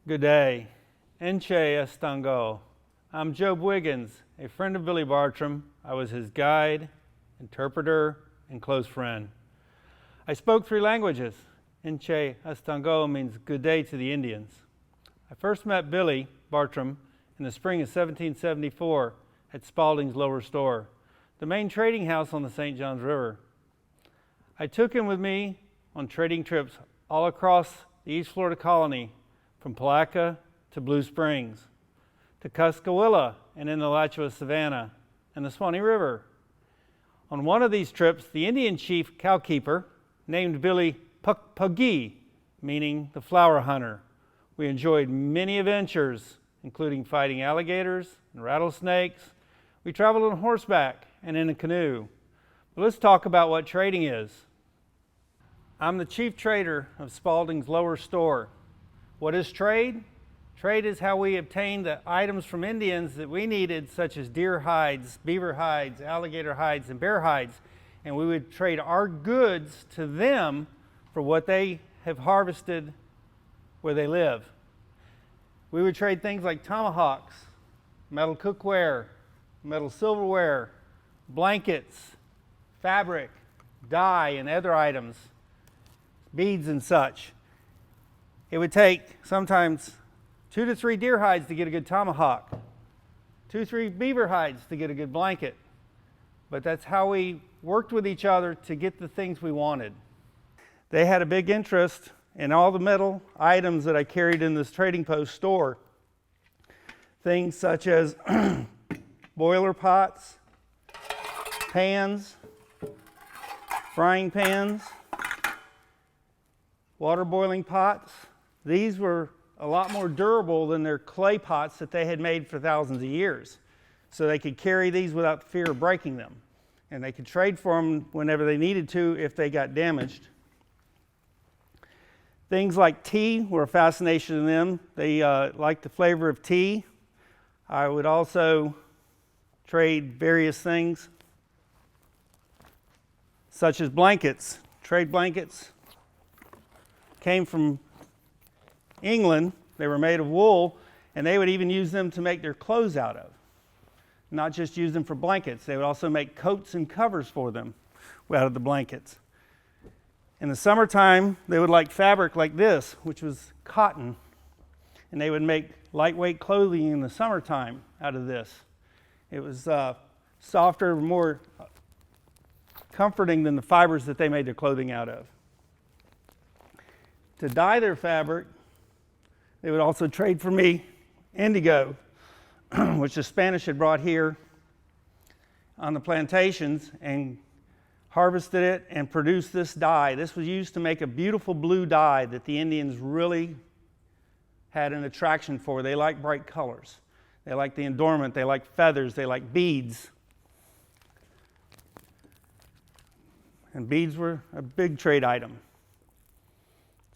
Good day. Enche Estango. I'm Job Wiggens, a friend of Billy Bartram. I was his guide, interpreter, and close friend. I spoke 3 languages. Enche Estango means good day to the Indians. I first met Billy Bartram in the spring of 1774 at Spalding's Lower Store, the main trading house on the St. Johns River. I took him with me on trading trips all across the East Florida colony, from Palatka to Blue Springs, to Cuskawilla and in the Alachua Savannah and the Swanee River. On one of these trips, the Indian chief cowkeeper named Billy Puggy, meaning the flower hunter. We enjoyed many adventures, including fighting alligators and rattlesnakes. We traveled on horseback and in a canoe. But let's talk about what trading is. I'm the chief trader of Spalding's Lower Store. What is trade? Trade is how we obtain the items from Indians that we needed, such as deer hides, beaver hides, alligator hides, and bear hides, and we would trade our goods to them for what they have harvested where they live. We would trade things like tomahawks, metal cookware, metal silverware, blankets, fabric, dye, and other items, beads and such. It would take sometimes 2 to 3 deer hides to get a good tomahawk, 2 to 3 beaver hides to get a good blanket. But that's how we worked with each other to get the things we wanted. They had a big interest in all the metal items that I carried in this trading post store. Things such as boiler pots, pans, frying pans, water boiling pots. These were a lot more durable than their clay pots that they had made for thousands of years. So they could carry these without fear of breaking them. And they could trade for them whenever they needed to if they got damaged. Things like tea were a fascination to them. They liked the flavor of tea. I would also trade various things such as blankets. Trade blankets came from England. They were made of wool, and they would even use them to make their clothes out of. Not just use them for blankets, they would also make coats and covers for them out of the blankets. In the summertime, they would like fabric like this, which was cotton, and they would make lightweight clothing in the summertime out of this. It was softer, more comforting than the fibers that they made their clothing out of. To dye their fabric, they would also trade for me indigo, which the Spanish had brought here on the plantations and harvested it and produced this dye. This was used to make a beautiful blue dye that the Indians really had an attraction for. They like bright colors. They like the adornment. They like feathers. They like beads. And beads were a big trade item.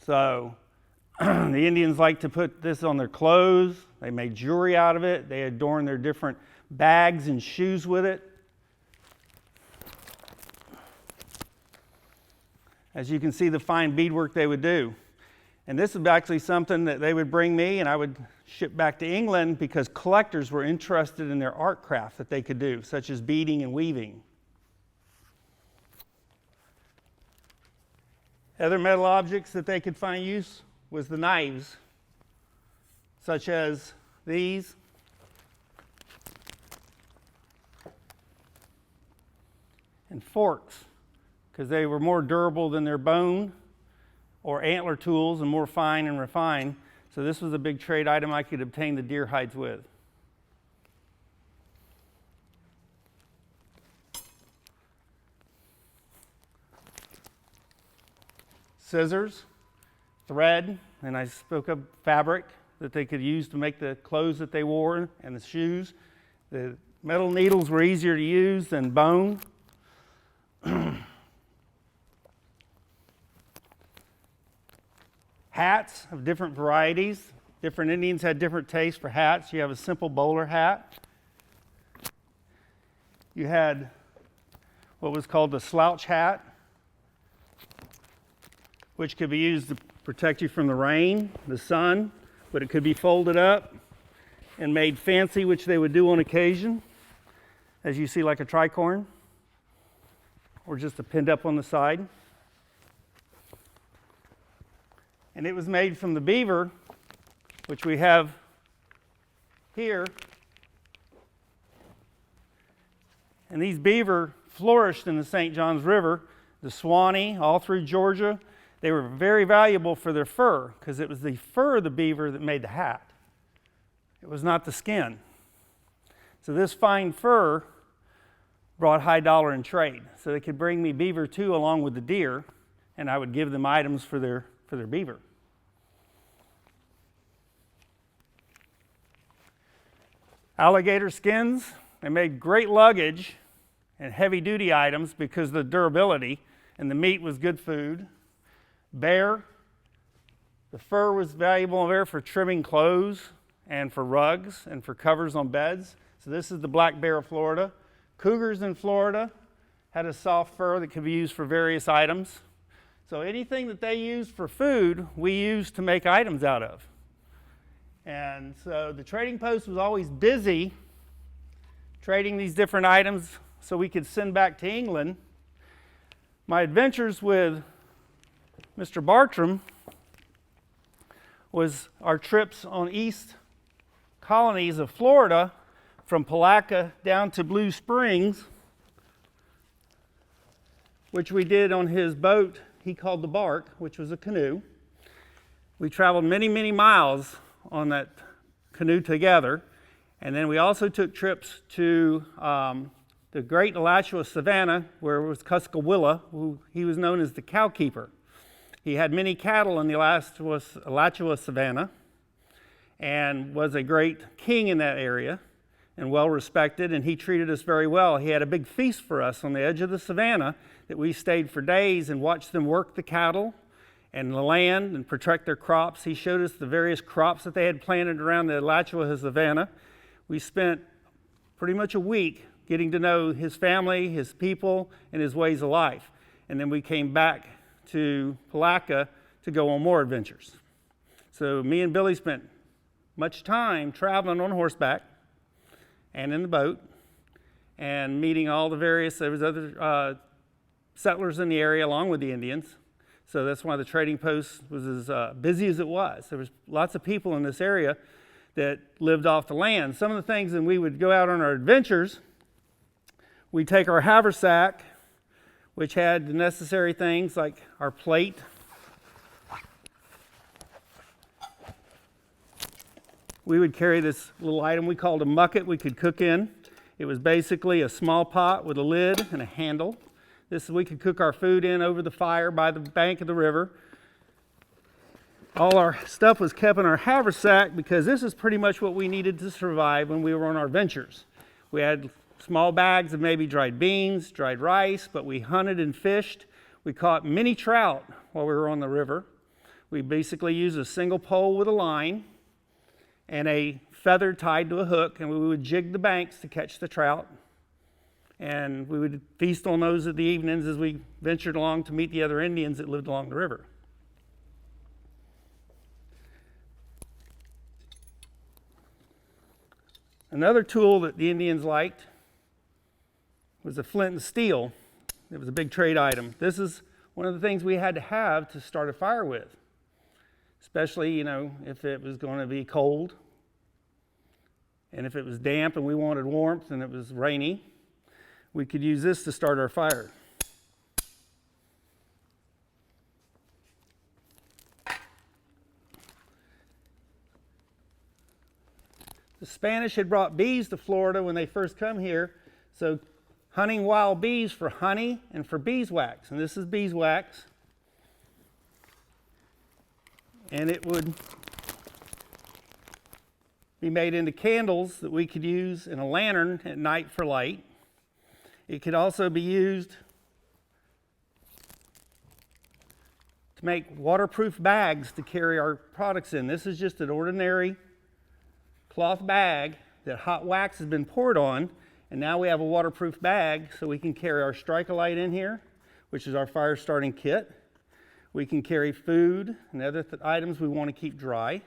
So the Indians liked to put this on their clothes. They made jewelry out of it. They adorned their different bags and shoes with it. As you can see, the fine beadwork they would do. And this is actually something that they would bring me and I would ship back to England because collectors were interested in their art craft that they could do, such as beading and weaving. Other metal objects that they could find use was the knives, such as these. And forks, because they were more durable than their bone or antler tools and more fine and refined. So this was a big trade item I could obtain the deer hides with. Scissors, thread, and I spoke of fabric that they could use to make the clothes that they wore and the shoes. The metal needles were easier to use than bone. Hats of different varieties. Different Indians had different tastes for hats. You have a simple bowler hat. You had what was called the slouch hat, which could be used to protect you from the rain, the sun, but it could be folded up and made fancy, which they would do on occasion, as you see, like a tricorn, or just a pinned up on the side. And it was made from the beaver, which we have here. And these beaver flourished in the St. Johns River, the Swanee, all through Georgia. They were very valuable for their fur, because it was the fur of the beaver that made the hat. It was not the skin. So this fine fur brought high dollar in trade. So they could bring me beaver too, along with the deer, and I would give them items for their beaver. Alligator skins, they made great luggage and heavy-duty items because of the durability, and the meat was good food. Bear, the fur was valuable there for trimming clothes and for rugs and for covers on beds. So this is the black bear of Florida. Cougars in Florida had a soft fur that could be used for various items. So anything that they used for food, we used to make items out of. And so the trading post was always busy trading these different items so we could send back to England. My adventures with Mr. Bartram was our trips on east colonies of Florida, from Palatka down to Blue Springs, which we did on his boat he called the bark, which was a canoe. We traveled many, many miles on that canoe together. And then we also took trips to the great Alachua Savannah, where it was Cuskawilla, who he was known as the cow keeper. He had many cattle in the Alachua Savannah and was a great king in that area and well respected, and he treated us very well. He had a big feast for us on the edge of the savannah that we stayed for days and watched them work the cattle and the land and protect their crops. He showed us the various crops that they had planted around the Alachua Savannah. We spent pretty much a week getting to know his family, his people, and his ways of life. And then we came back to Palatka to go on more adventures. So me and Billy spent much time traveling on horseback and in the boat and meeting all the various, there was other settlers in the area along with the Indians. So that's why the trading post was as busy as it was. There was lots of people in this area that lived off the land. Some of the things, when we would go out on our adventures, we'd take our haversack, which had the necessary things like our plate, we would carry this little item we called a mucket we could cook in. It was basically a small pot with a lid and a handle. This we could cook our food in over the fire by the bank of the river. All our stuff was kept in our haversack because this is pretty much what we needed to survive when we were on our ventures. We had small bags of maybe dried beans, dried rice, but we hunted and fished. We caught many trout while we were on the river. We basically used a single pole with a line and a feather tied to a hook, and we would jig the banks to catch the trout. And we would feast on those at the evenings as we ventured along to meet the other Indians that lived along the river. Another tool that the Indians liked was a flint and steel. It was a big trade item. This is one of the things we had to have to start a fire with, especially, if it was going to be cold and if it was damp and we wanted warmth and it was rainy, we could use this to start our fire. The Spanish had brought bees to Florida when they first come here, so hunting wild bees for honey and for beeswax. And this is beeswax. And it would be made into candles that we could use in a lantern at night for light. It could also be used to make waterproof bags to carry our products in. This is just an ordinary cloth bag that hot wax has been poured on, and now we have a waterproof bag so we can carry our Strike-A-Lite in here, which is our fire starting kit. We can carry food and other items we want to keep dry.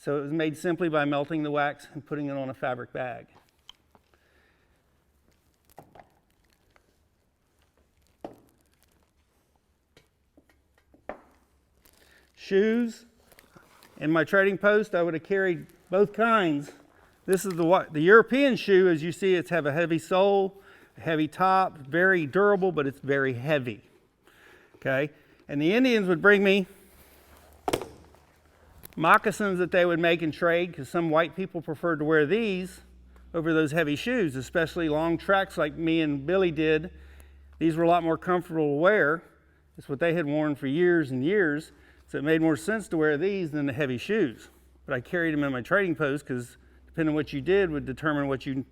So it was made simply by melting the wax and putting it on a fabric bag. Shoes. In my trading post, I would have carried both kinds. This is the European shoe. As you see, it's have a heavy sole, a heavy top, very durable, but it's very heavy. Okay, and the Indians would bring me moccasins that they would make and trade, because some white people preferred to wear these over those heavy shoes, especially long tracks like me and Billy did. These were a lot more comfortable to wear. It's what they had worn for years and years, so it made more sense to wear these than the heavy shoes. But I carried them in my trading post because depending on what you did would determine what you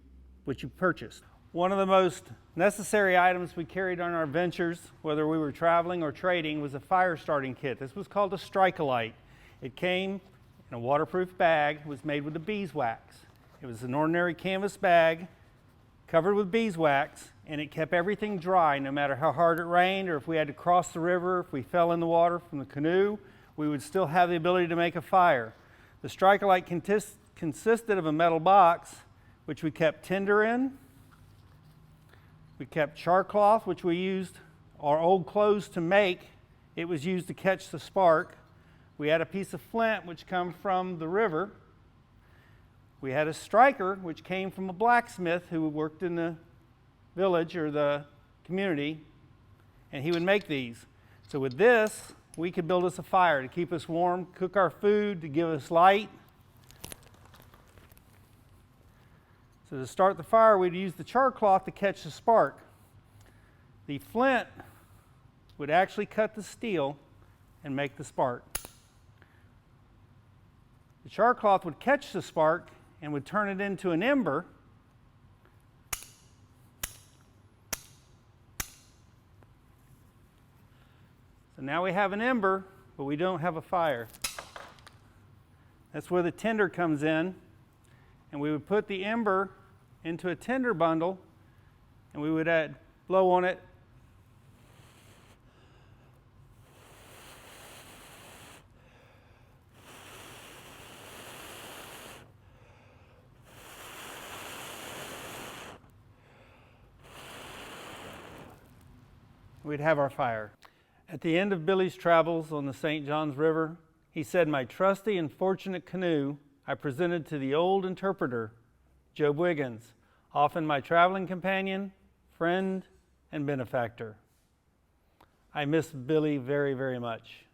purchased. One of the most necessary items we carried on our ventures, whether we were traveling or trading, was a fire starting kit. This was called a Strike-A-Lite. It came in a waterproof bag. It was made with the beeswax. It was an ordinary canvas bag covered with beeswax, and it kept everything dry no matter how hard it rained or if we had to cross the river, if we fell in the water from the canoe, we would still have the ability to make a fire. The Strike-A-Lite consisted of a metal box which we kept tinder in. We kept char cloth, which we used our old clothes to make. It was used to catch the spark. We had a piece of flint, which come from the river. We had a striker, which came from a blacksmith who worked in the village or the community, and he would make these. So with this, we could build us a fire to keep us warm, cook our food, to give us light. So to start the fire, we'd use the char cloth to catch the spark. The flint would actually cut the steel and make the spark. The char cloth would catch the spark and would turn it into an ember. So now we have an ember, but we don't have a fire. That's where the tinder comes in. And we would put the ember into a tinder bundle, and we would blow on it. We'd have our fire. At the end of Billy's travels on the St. Johns River, he said, "My trusty and fortunate canoe I presented to the old interpreter, Job Wiggens, often my traveling companion, friend, and benefactor." I miss Billy very, very much.